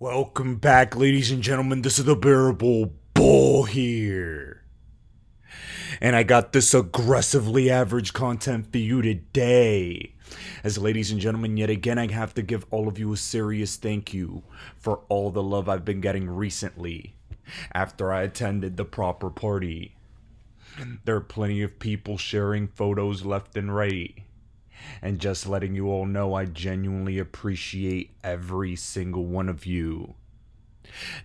Welcome back, ladies and gentlemen. This is the Bearable Bull here. And I got this aggressively average content for you today. As ladies and gentlemen, yet again, I have to give all of you a serious thank you for all the love I've been getting recently after I attended the proper party. There are plenty of people sharing photos left and right. And just letting you all know, I genuinely appreciate every single one of you.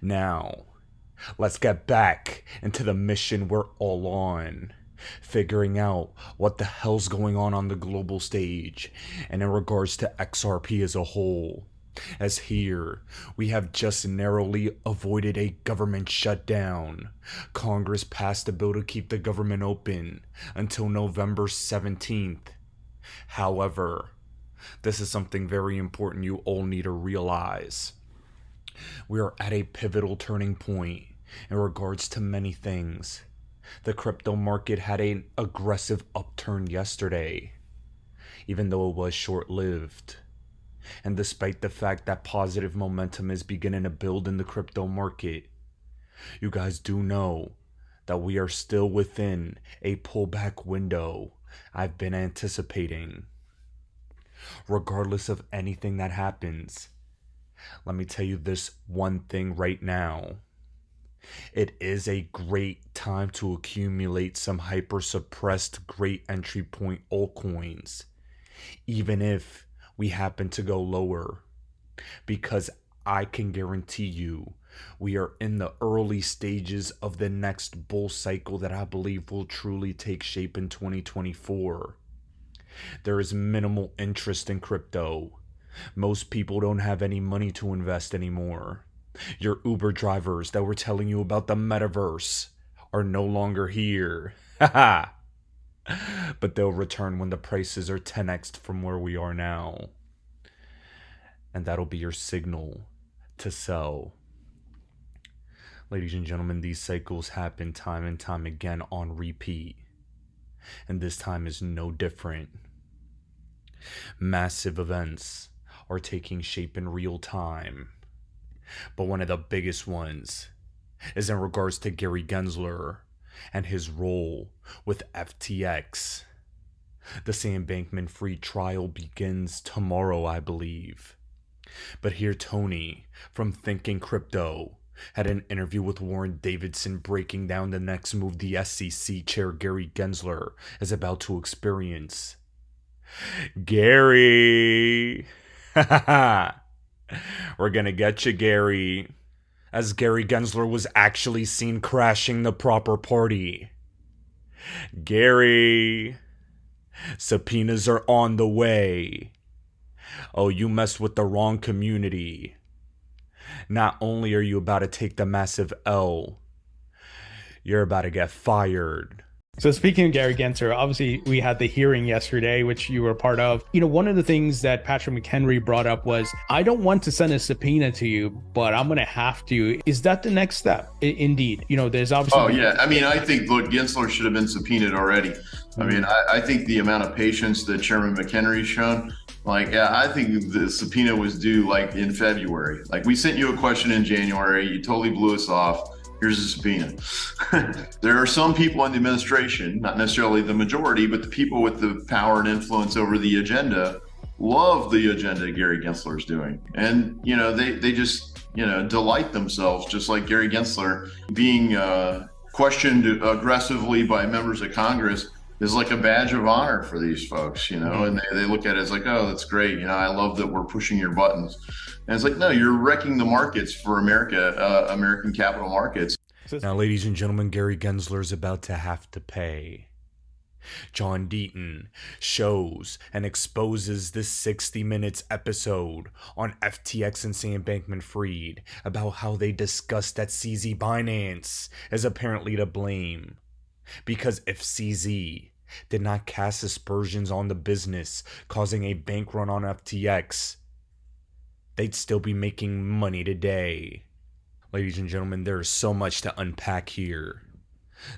Now, let's get back into the mission we're all on. Figuring out what the hell's going on the global stage and in regards to XRP as a whole. As here, we have just narrowly avoided a government shutdown. Congress passed a bill to keep the government open until November 17th. However, this is something very important you all need to realize. We are at a pivotal turning point in regards to many things. The crypto market had an aggressive upturn yesterday, even though it was short-lived. And despite the fact that positive momentum is beginning to build in the crypto market, you guys do know that we are still within a pullback window I've been anticipating. Regardless of anything that happens, let me tell you this one thing right now. It is a great time to accumulate some hyper suppressed great entry point altcoins, even if we happen to go lower, because I can guarantee you we are in the early stages of the next bull cycle that I believe will truly take shape in 2024. There is minimal interest in crypto. Most people don't have any money to invest anymore. Your Uber drivers that were telling you about the metaverse are no longer here. Haha. But they'll return when the prices are 10x from where we are now. And that'll be your signal to sell. Ladies and gentlemen, these cycles happen time and time again on repeat. And this time is no different. Massive events are taking shape in real time. But one of the biggest ones is in regards to Gary Gensler and his role with FTX. The Sam Bankman-Fried trial begins tomorrow, I believe. But here Tony from Thinking Crypto had an interview with Warren Davidson breaking down the next move the SEC chair Gary Gensler is about to experience. Gary! We're gonna get you, Gary. As Gary Gensler was actually seen crashing the proper party. Gary! Subpoenas are on the way. Oh, you messed with the wrong community. Not only are you about to take the massive L, you're about to get fired. So speaking of Gary Gensler, obviously we had the hearing yesterday, which you were part of. One of the things that Patrick McHenry brought up was, I don't want to send a subpoena to you, but I'm going to have to. Is that the next step? Indeed. There's obviously... Oh, yeah. I mean, I think, look, Gensler should have been subpoenaed already. I mean, I think the amount of patience that Chairman McHenry's shown, I think the subpoena was due in February. We sent you a question in January. You totally blew us off. Here's a subpoena. There are some people in the administration, not necessarily the majority, but the people with the power and influence over the agenda love the agenda Gary Gensler is doing. And, they just, delight themselves, just like Gary Gensler being questioned aggressively by members of Congress is like a badge of honor for these folks, and they look at it as oh, that's great. I love that we're pushing your buttons. And it's no, you're wrecking the markets for American capital markets. Now, ladies and gentlemen, Gary Gensler is about to have to pay. John Deaton shows and exposes this 60 Minutes episode on FTX and Sam Bankman-Fried about how they discussed that CZ Binance is apparently to blame. Because if CZ did not cast aspersions on the business, causing a bank run on FTX, they'd still be making money today. Ladies and gentlemen, there is so much to unpack here.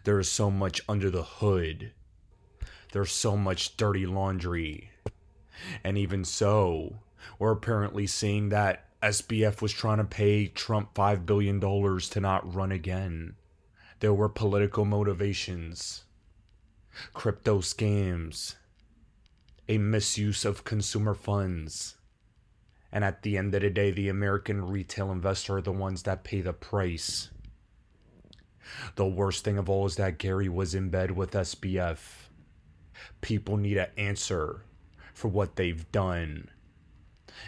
There is so much under the hood. There's so much dirty laundry. And even so, we're apparently seeing that SBF was trying to pay Trump $5 billion to not run again. There were political motivations, crypto scams, a misuse of consumer funds. And at the end of the day, the American retail investor are the ones that pay the price. The worst thing of all is that Gary was in bed with SBF. People need an answer for what they've done.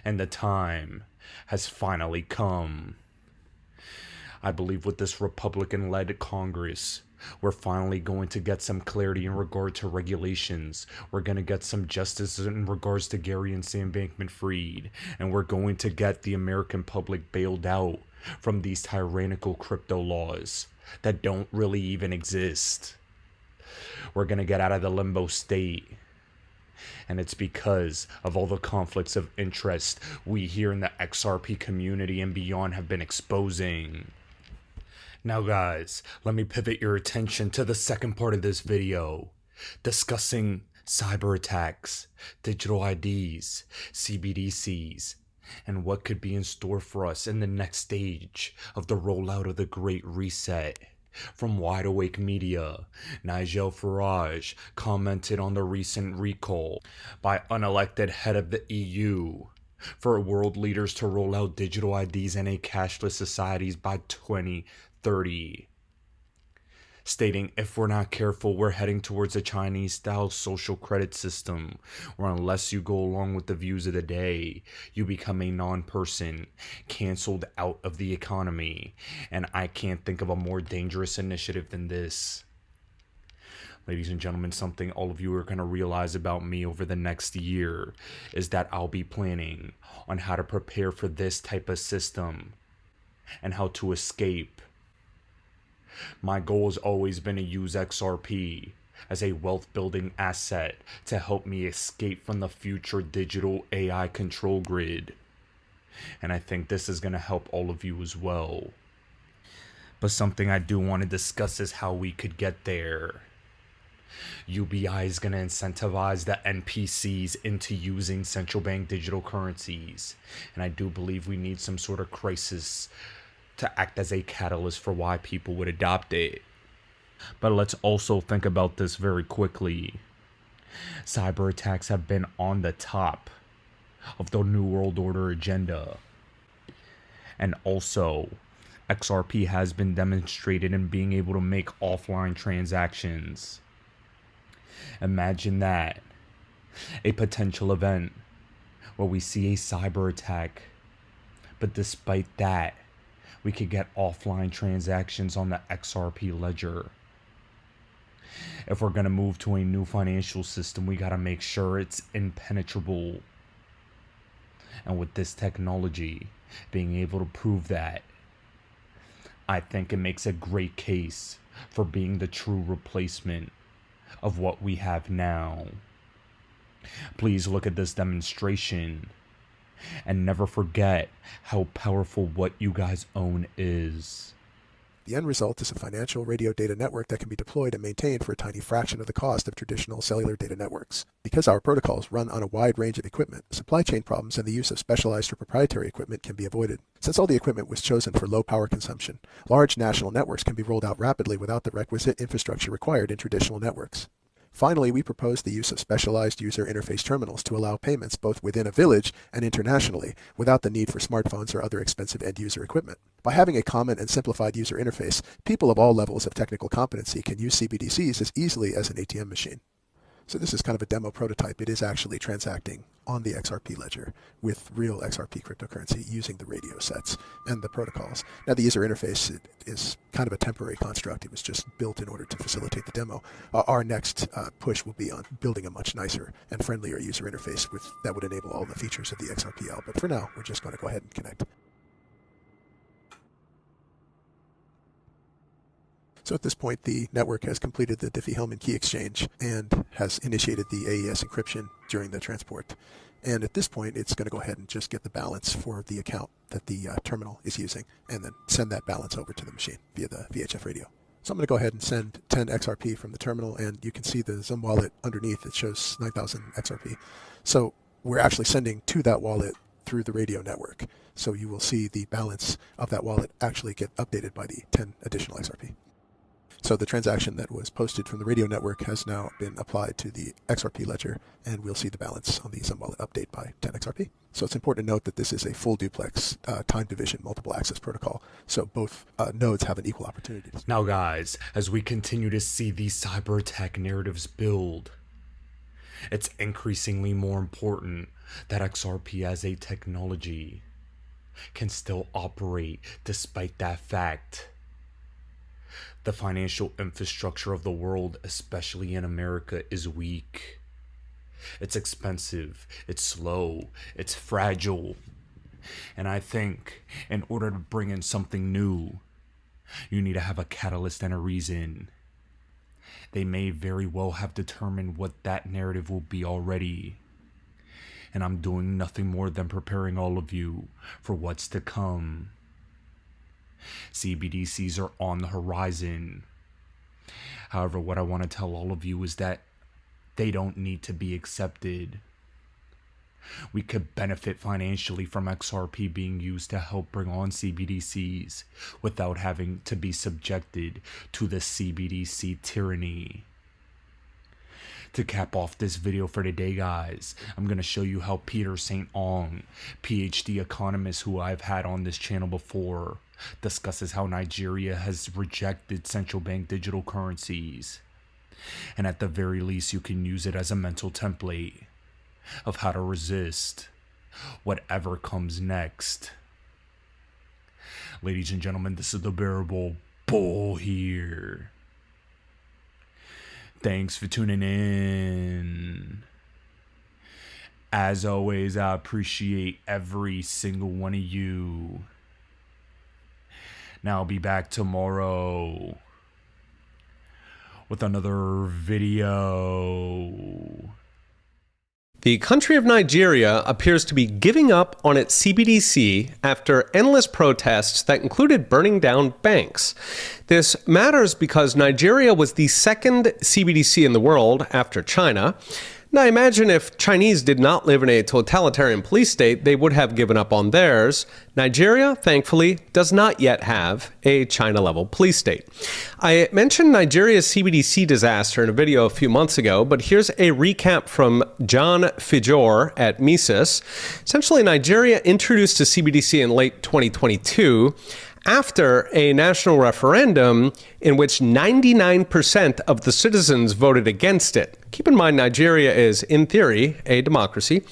And the time has finally come. I believe with this Republican-led Congress, we're finally going to get some clarity in regard to regulations. We're going to get some justice in regards to Gary and Sam Bankman-Fried. And we're going to get the American public bailed out from these tyrannical crypto laws that don't really even exist. We're going to get out of the limbo state. And it's because of all the conflicts of interest we here in the XRP community and beyond have been exposing. Now guys, let me pivot your attention to the second part of this video, discussing cyber attacks, digital IDs, Cbdcs, and what could be in store for us in the next stage of the rollout of the Great Reset. From Wide Awake Media, Nigel Farage commented on the recent recall by unelected head of the EU for world leaders to roll out digital IDs and a cashless societies by 2030. Stating if we're not careful, we're heading towards a Chinese-style social credit system where unless you go along with the views of the day, you become a non-person, canceled out of the economy. And I can't think of a more dangerous initiative than this. Ladies and gentlemen, something all of you are going to realize about me over the next year is that I'll be planning on how to prepare for this type of system and how to escape. My goal has always been to use XRP as a wealth building asset to help me escape from the future digital AI control grid. And I think this is going to help all of you as well. But something I do want to discuss is how we could get there. UBI is going to incentivize the NPCs into using central bank digital currencies. And I do believe we need some sort of crisis to act as a catalyst for why people would adopt it. But let's also think about this very quickly. Cyber attacks have been on the top of the New World Order agenda. And also, XRP has been demonstrated in being able to make offline transactions. Imagine that. A potential event where we see a cyber attack, but despite that, we could get offline transactions on the XRP ledger. If we're going to move to a new financial system, we got to make sure it's impenetrable. And with this technology being able to prove that, I think it makes a great case for being the true replacement of what we have now. Please look at this demonstration. And never forget how powerful what you guys own is. The end result is a financial radio data network that can be deployed and maintained for a tiny fraction of the cost of traditional cellular data networks. Because our protocols run on a wide range of equipment, supply chain problems and the use of specialized or proprietary equipment can be avoided. Since all the equipment was chosen for low power consumption, large national networks can be rolled out rapidly without the requisite infrastructure required in traditional networks. Finally, we propose the use of specialized user interface terminals to allow payments both within a village and internationally without the need for smartphones or other expensive end-user equipment. By having a common and simplified user interface, people of all levels of technical competency can use CBDCs as easily as an ATM machine. So this is kind of a demo prototype. It is actually transacting on the XRP ledger with real XRP cryptocurrency using the radio sets and the protocols. Now the user interface is kind of a temporary construct. It was just built in order to facilitate the demo. Our next push will be on building a much nicer and friendlier user interface that would enable all the features of the XRPL. But for now, we're just going to go ahead and connect. So at this point, the network has completed the Diffie-Hellman key exchange and has initiated the AES encryption during the transport. And at this point, it's going to go ahead and just get the balance for the account that the terminal is using and then send that balance over to the machine via the VHF radio. So I'm going to go ahead and send 10 XRP from the terminal, and you can see the Zoom wallet underneath. It shows 9,000 XRP. So we're actually sending to that wallet through the radio network. So you will see the balance of that wallet actually get updated by the 10 additional XRP. So the transaction that was posted from the radio network has now been applied to the XRP ledger, and we'll see the balance on the Sun wallet update by 10 XRP. So it's important to note that this is a full duplex time division multiple access protocol. So both nodes have an equal opportunity. Now guys, as we continue to see these cyber attack narratives build, it's increasingly more important that XRP as a technology can still operate despite that fact. The financial infrastructure of the world, especially in America, is weak. It's expensive, it's slow, it's fragile. And I think in order to bring in something new, you need to have a catalyst and a reason. They may very well have determined what that narrative will be already. And I'm doing nothing more than preparing all of you for what's to come. Cbdcs are on the horizon. However, what I want to tell all of you is that they don't need to be accepted. We could benefit financially from XRP being used to help bring on Cbdcs without having to be subjected to the Cbdc tyranny. To cap off this video for today, guys, I'm going to show you how Peter St. Ong, PhD economist who I've had on this channel before, discusses how Nigeria has rejected central bank digital currencies. And at the very least, you can use it as a mental template of how to resist whatever comes next. Ladies and gentlemen, this is the Bearable Bull here. Thanks for tuning in. As always, I appreciate every single one of you. Now I'll be back tomorrow with another video. The country of Nigeria appears to be giving up on its CBDC after endless protests that included burning down banks. This matters because Nigeria was the second CBDC in the world after China. Now, imagine if Chinese did not live in a totalitarian police state, they would have given up on theirs. Nigeria, thankfully, does not yet have a China-level police state. I mentioned Nigeria's CBDC disaster in a video a few months ago, but here's a recap from John Fijor at Mises. Essentially, Nigeria introduced a CBDC in late 2022 after a national referendum in which 99% of the citizens voted against it. Keep in mind, Nigeria is, in theory, a democracy.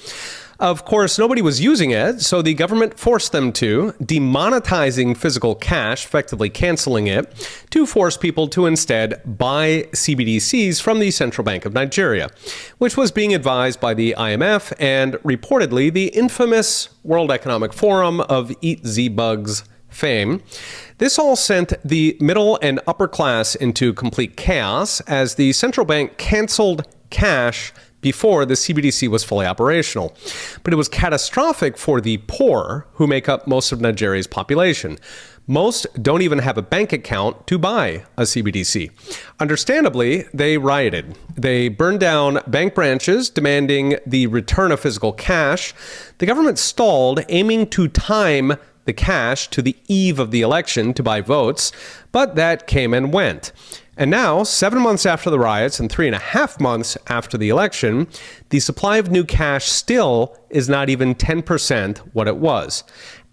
Of course, nobody was using it, so the government forced them to, demonetizing physical cash, effectively canceling it, to force people to instead buy CBDCs from the Central Bank of Nigeria, which was being advised by the IMF and reportedly the infamous World Economic Forum of Eat Z-Bugs fame. This all sent the middle and upper class into complete chaos as the central bank canceled cash before the CBDC was fully operational. But it was catastrophic for the poor, who make up most of Nigeria's population. Most don't even have a bank account to buy a CBDC. Understandably, they rioted. They burned down bank branches, demanding the return of physical cash. The government stalled, aiming to time the cash to the eve of the election to buy votes, but that came and went. And now, 7 months after the riots and 3.5 months after the election, the supply of new cash still is not even 10% what it was.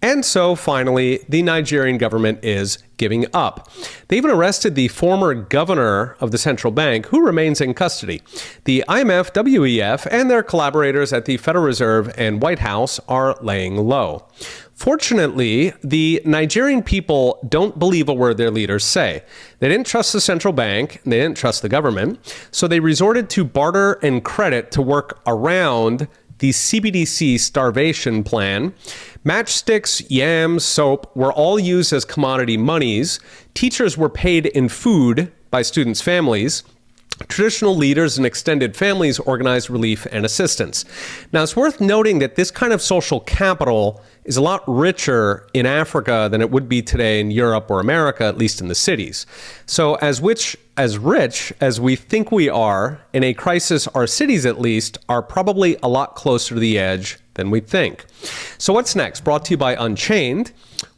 And so, finally, the Nigerian government is giving up. They even arrested the former governor of the central bank, who remains in custody. The IMF, WEF, and their collaborators at the Federal Reserve and White House are laying low. Fortunately, the Nigerian people don't believe a word their leaders say. They didn't trust the central bank, and they didn't trust the government, so they resorted to barter and credit to work around the CBDC starvation plan. Matchsticks, yams, soap were all used as commodity monies. Teachers were paid in food by students' families. Traditional leaders and extended families organize relief and assistance. Now, it's worth noting that this kind of social capital is a lot richer in Africa than it would be today in Europe or America, at least in the cities. So as rich as we think we are in a crisis, our cities at least are probably a lot closer to the edge than we think. So what's next? Brought to you by Unchained.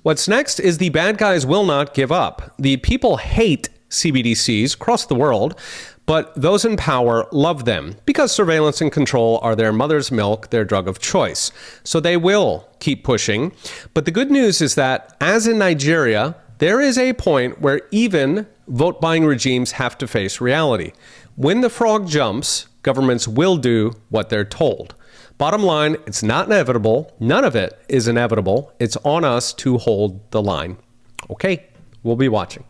What's next is the bad guys will not give up. The people hate CBDCs across the world, but those in power love them because surveillance and control are their mother's milk, their drug of choice. So they will keep pushing. But the good news is that, as in Nigeria, there is a point where even vote-buying regimes have to face reality. When the frog jumps, governments will do what they're told. Bottom line, it's not inevitable. None of it is inevitable. It's on us to hold the line. Okay, we'll be watching.